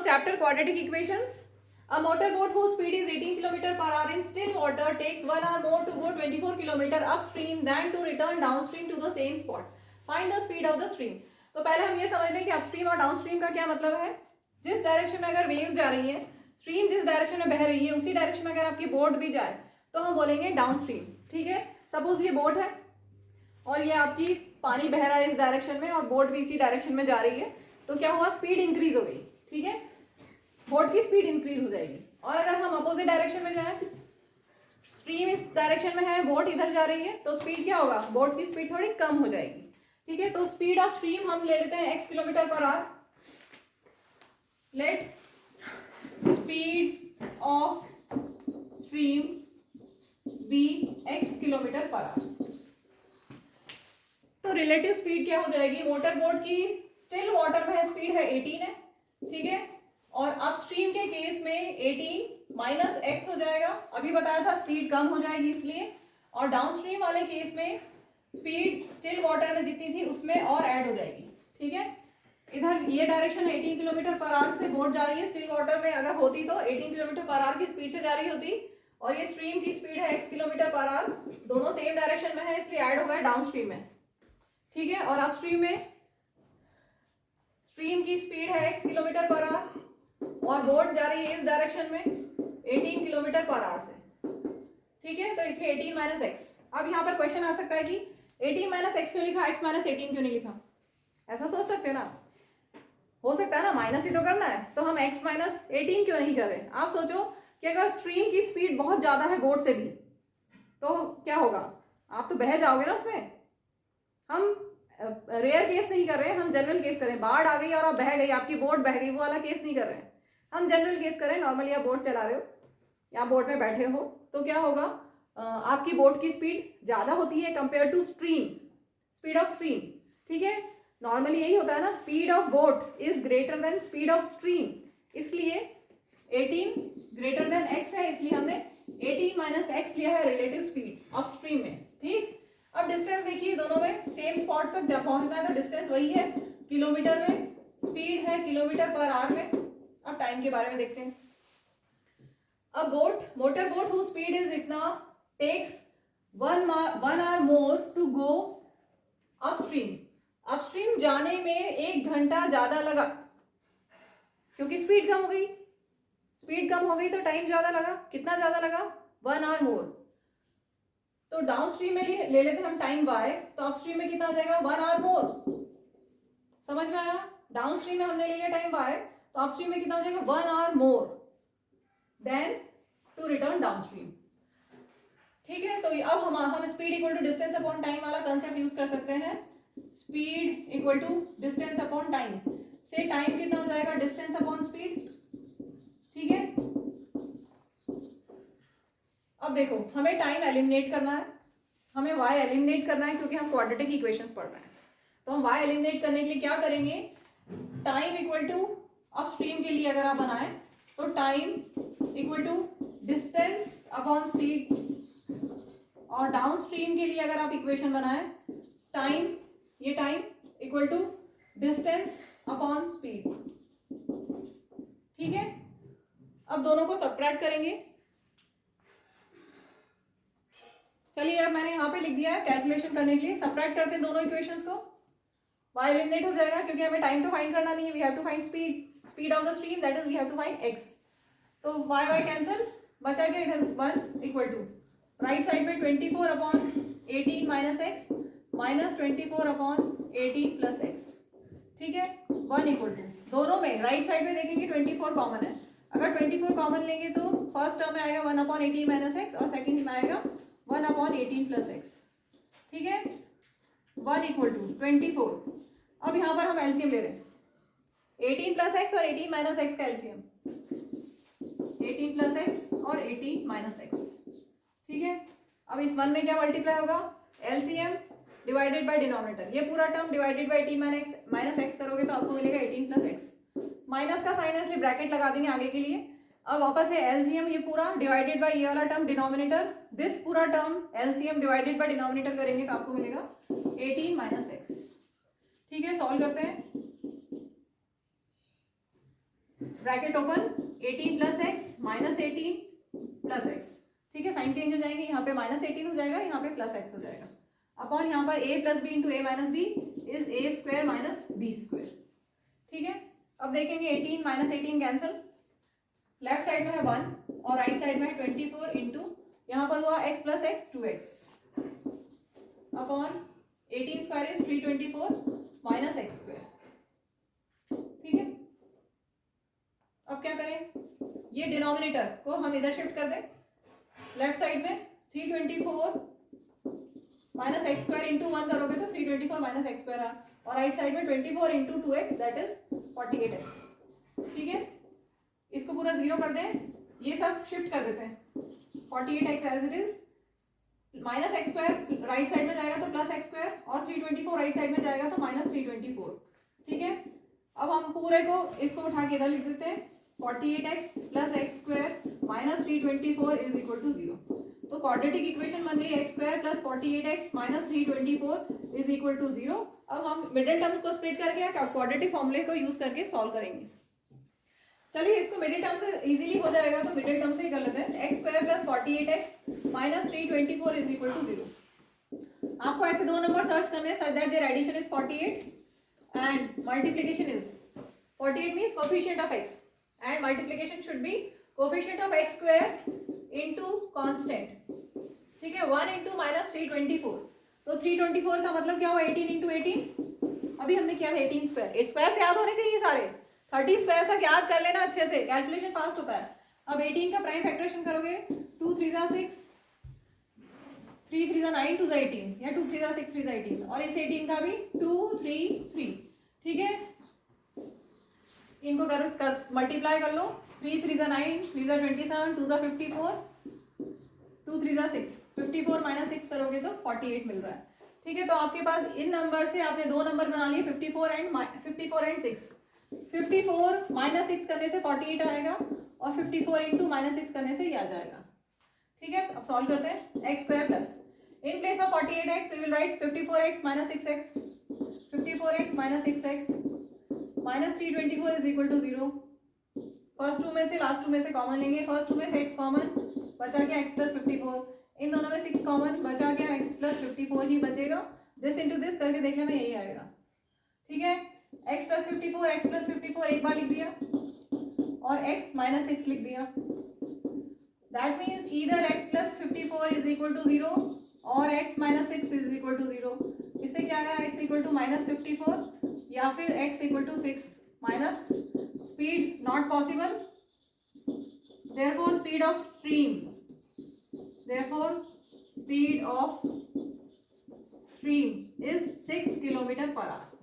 chapter quadratic equations. A motorboat whose speed is 18 km per hour in still water takes 1 hour more to go 24 km upstream than to return downstream to the same spot. Find the speed of the stream. तो पहले हम ये समझ लें कि upstream और downstream का क्या मतलब है. जिस डायरेक्शन में अगर वेव्स जा रही है, स्ट्रीम जिस डायरेक्शन में बह रही है उसी डायरेक्शन में अगर आपकी बोट भी जाए तो हम बोलेंगे डाउनस्ट्रीम. ठीक है. सपोज ये बोट है और ये आपकी पानी बह रहा है इस डायरेक्शन में और बोट भी इसी डायरेक्शन में जा रही है, तो क्या हुआ, स्पीड इंक्रीज हो गई. ठीक है, बोट की स्पीड इंक्रीज हो जाएगी. और अगर हम अपोजिट डायरेक्शन में जाएं, स्ट्रीम इस डायरेक्शन में है, बोट इधर जा रही है, तो स्पीड क्या होगा, बोट की स्पीड थोड़ी कम हो जाएगी. ठीक है, तो स्पीड ऑफ स्ट्रीम हम ले लेते हैं x kilometre per hour. Let speed of stream be x kilometre per hour. तो रिलेटिव स्पीड क्या हो जाएगी, मोटर बोट की स्टिल वाटर में स्पीड है 18 है. ठीक है, और अपस्ट्रीम के केस में 18 माइनस x हो जाएगा. अभी बताया था स्पीड कम हो जाएगी इसलिए. और डाउनस्ट्रीम वाले केस में स्पीड स्टिल वाटर में जितनी थी उसमें और ऐड हो जाएगी. ठीक है, इधर ये डायरेक्शन 18 किलोमीटर पर आवर से बोट जा रही है, स्टिल वाटर में अगर होती तो 18 किलोमीटर पर आवर की स्पीड से जा रही होती, और ये स्ट्रीम की स्पीड है x किलोमीटर पर आवर, दोनों सेम डायरेक्शन में है इसलिए ऐड होगा डाउनस्ट्रीम में. ठीक है, और अपस्ट्रीम में स्ट्रीम की स्पीड है x किलोमीटर पर आवर और बोट जा रही है इस डायरेक्शन में 18 किलोमीटर पर आवर से. ठीक है, तो इसलिए 18 माइनस एक्स. अब यहाँ पर क्वेश्चन आ सकता है कि 18 माइनस एक्स क्यों लिखा, x माइनस 18 क्यों नहीं लिखा. ऐसा सोच सकते हैं ना, हो सकता है ना, माइनस ही तो करना है, तो हम x माइनस 18 क्यों नहीं कर रहे. आप सोचो कि अगर स्ट्रीम की स्पीड बहुत ज़्यादा है बोट से भी तो क्या होगा, आप तो बह जाओगे ना उसमें. हम रेयर केस नहीं कर रहे हैं, हम जनरल केस करें. बाढ़ आ गई और आप बह गई, आपकी बोट बह गई, वो वाला केस नहीं कर रहे हैं. हम जनरल केस करें, नॉर्मली आप बोट चला रहे हो या बोट में बैठे हो, तो क्या होगा, आपकी बोट की स्पीड ज़्यादा होती है compare to stream, speed of stream. ठीक है, नॉर्मली यही होता है ना, speed of boat is greater than speed of stream, इसलिए 18 ग्रेटर देन x है, इसलिए हमने 18 माइनस एक्स लिया है रिलेटिव स्पीड ऑफ स्ट्रीम में. ठीक, अब डिस्टेंस देखिए, दोनों में सेम स्पॉट तक जब पहुंचना है तो डिस्टेंस वही है किलोमीटर में, स्पीड है किलोमीटर पर आवर में. अब टाइम के बारे में देखते हैं. अब boat, motor boat who speed is इतना takes 1 hour more to go upstream. Upstream जाने में 1 घंटा ज्यादा लगा क्योंकि स्पीड कम हो गई. स्पीड कम हो गई तो टाइम ज्यादा लगा. कितना ज्यादा लगा, 1 आवर मोर. तो डाउनस्ट्रीम में ले लेते हम टाइम y, तो अपस्ट्रीम में कितना हो जाएगा, 1 आवर मोर. समझ में आया, डाउनस्ट्रीम में हमने ले लिया टाइम y, तो अपस्ट्रीम में कितना हो जाएगा, 1 hour more than to return downstream. ठीक है, तो अब हम speed equal to distance upon time वाला कंसेप्ट यूज कर सकते हैं. Speed equal to distance upon time से टाइम कितना हो जाएगा, डिस्टेंस अपॉन स्पीड. ठीक है, अब देखो हमें टाइम एलिमिनेट करना है, हमें y एलिमिनेट करना है क्योंकि हम क्वाड्रेटिक इक्वेशंस पढ़ रहे हैं. तो हम y एलिमिनेट करने के लिए क्या करेंगे, टाइम इक्वल टू अपस्ट्रीम के लिए अगर आप बनाएं तो time equal to distance upon speed, और डाउनस्ट्रीम के लिए अगर आप इक्वेशन बनाएं टाइम, ये time equal to distance upon speed. ठीक है, अब दोनों को सबट्रैक्ट करेंगे. चलिए, अब मैंने यहाँ पे लिख दिया है कैलकुलेशन करने के लिए. सबट्रैक्ट करते हैं दोनों इक्वेशंस को, y एलिमिनेट हो जाएगा क्योंकि हमें टाइम तो फाइंड करना नहीं है, we have to find speed of the stream, that is we have to find x. तो y कैंसिल, बचा क्या इधर 1 इक्वल टू राइट साइड में 24 upon 18 minus x minus 24 upon 18 plus x. ठीक है, 1 इक्वल टू, दोनों में राइट साइड में देखेंगे 24 कॉमन है. अगर 24 कॉमन लेंगे तो फर्स्ट टर्म में आएगा 1 अपॉन 18 माइनस एक्स और सेकेंड में आएगा 1 अपॉन 18 प्लस एक्स. ठीक है, 1 इक्वल टू 24. अब यहाँ पर हम एलसीएम ले रहे हैं, 18 प्लस एक्स और 18 माइनस एक्स का एलसीएम, 18 प्लस एक्स और 18 माइनस एक्स. ठीक है, अब इस 1 में क्या मल्टीप्लाई होगा, एलसीएम डिवाइडेड बाय डिनोमिनेटर. ये पूरा term divided by 18 minus x करोगे तो आपको मिलेगा 18 प्लस एक्स. माइनस का साइन है इसलिए ब्रैकेट लगा देंगे आगे के लिए. अब वापस से एलसीएम, ये पूरा डिवाइडेड बाय ये वाला टर्म डिनोमिनेटर, दिस पूरा term LCM divided by denominator करेंगे तो आपको मिलेगा 18 माइनस एक्स. ठीक है, सॉल्व करते हैं. Bracket open 18 plus x minus 18 plus x, ठीक है, साइन चेंज हो जाएंगे, यहाँ पे माइनस 18 हो जाएगा, यहाँ पे प्लस एक्स हो जाएगा, अपॉन यहाँ पर a plus B into A minus B is A square minus B square, ठीक है। अब देखेंगे 18 माइनस 18 कैंसिल, लेफ्ट साइड में है 1 और राइट साइड में है 24 इंटू यहाँ पर हुआ x plus x 2x upon 18 square is 324 minus X square, ठीक है। अब क्या करें, ये डिनोमिनेटर को हम इधर शिफ्ट कर दें, लेफ्ट साइड में 324 माइनस एक्स स्क्वायर इंटू 1 करोगे तो 324 माइनस एक्स स्क्वायर, और राइट साइड में 24 into 2x that is 48x, ठीक है। इसको पूरा जीरो कर दें, ये सब शिफ्ट कर देते हैं, 48x as it is, minus X square right side में जाएगा तो प्लस एक्स स्क्वायर, और 324 राइट साइड में जाएगा तो माइनस 324, ठीक है। अब हम पूरे को इसको उठा के इधर लिख देते हैं, 48x plus X square minus 324 is equal to 0। तो क्वाड्रेटिक इक्वेशन बन गई X square plus 48x minus 324 is equal to 0। अब हम मिडिल टर्म को स्प्लिट करके क्वाड्रेटिक फॉर्मूले को यूज करके सॉल्व करेंगे। चलिए इसको मिडिल टर्म से इजीली हो जाएगा, तो मिडिल टर्म से ही कर लेते हैं, X square plus 48x minus 324 is equal to 0। आपको ऐसे दो नंबर सर्च करने हैं such that their addition is 48 and multiplication is 48 means coefficient of x and multiplication should be coefficient of x square into constant, ठीक है, 1 into minus 324। तो 324 का मतलब क्या हुआ, 18 into 18, अभी हमने किया था 18 स्क्वायर, 8 स्क्वायर से याद होने चाहिए सारे, 30 स्क्वायर तक याद कर लेना अच्छे से, कैलकुलेशन फास्ट होता है। अब 18 का प्राइम फैक्टरेशन करोगे, 2 3 6 3 3 9 2 18 या 2 3 6 3 18, और इस 18 का भी 2 3 3, ठीक है। इनको कर मल्टीप्लाई कर लो, 3 3 9 3 27 2 54 2 3 6 54 माइनस 6 करोगे तो 48 मिल रहा है, ठीक है। तो आपके पास इन नंबर से आपने दो नंबर बना लिए 54 एंड 6, 54 माइनस 6 करने से 48 आएगा, और 54 इंटू माइनस 6 करने से ये आ जाएगा, ठीक है। अब सॉल्व करते हैं, X square plus in place of 48x we will write 54x minus 6x, 54x minus 6x minus 324 is equal to 0। First two में से लास्ट टू में से कॉमन लेंगे, फर्स्ट टू में से x कॉमन, बचा क्या x प्लस 54, इन दोनों में 6 कॉमन, बचा क्या x प्लस 54 ही बचेगा, दिस इंटू दिस करके देख लेना यही आएगा, ठीक है। x प्लस 54 एक बार लिख दिया और x माइनस 6 लिख दिया, that means either x plus 54 is equal to 0 और x minus 6 is equal to 0। इससे क्या आया, x इक्वल टू माइनस 54 या फिर x equal to 6 minus speed not possible, therefore speed of stream is 6 kilometre per our.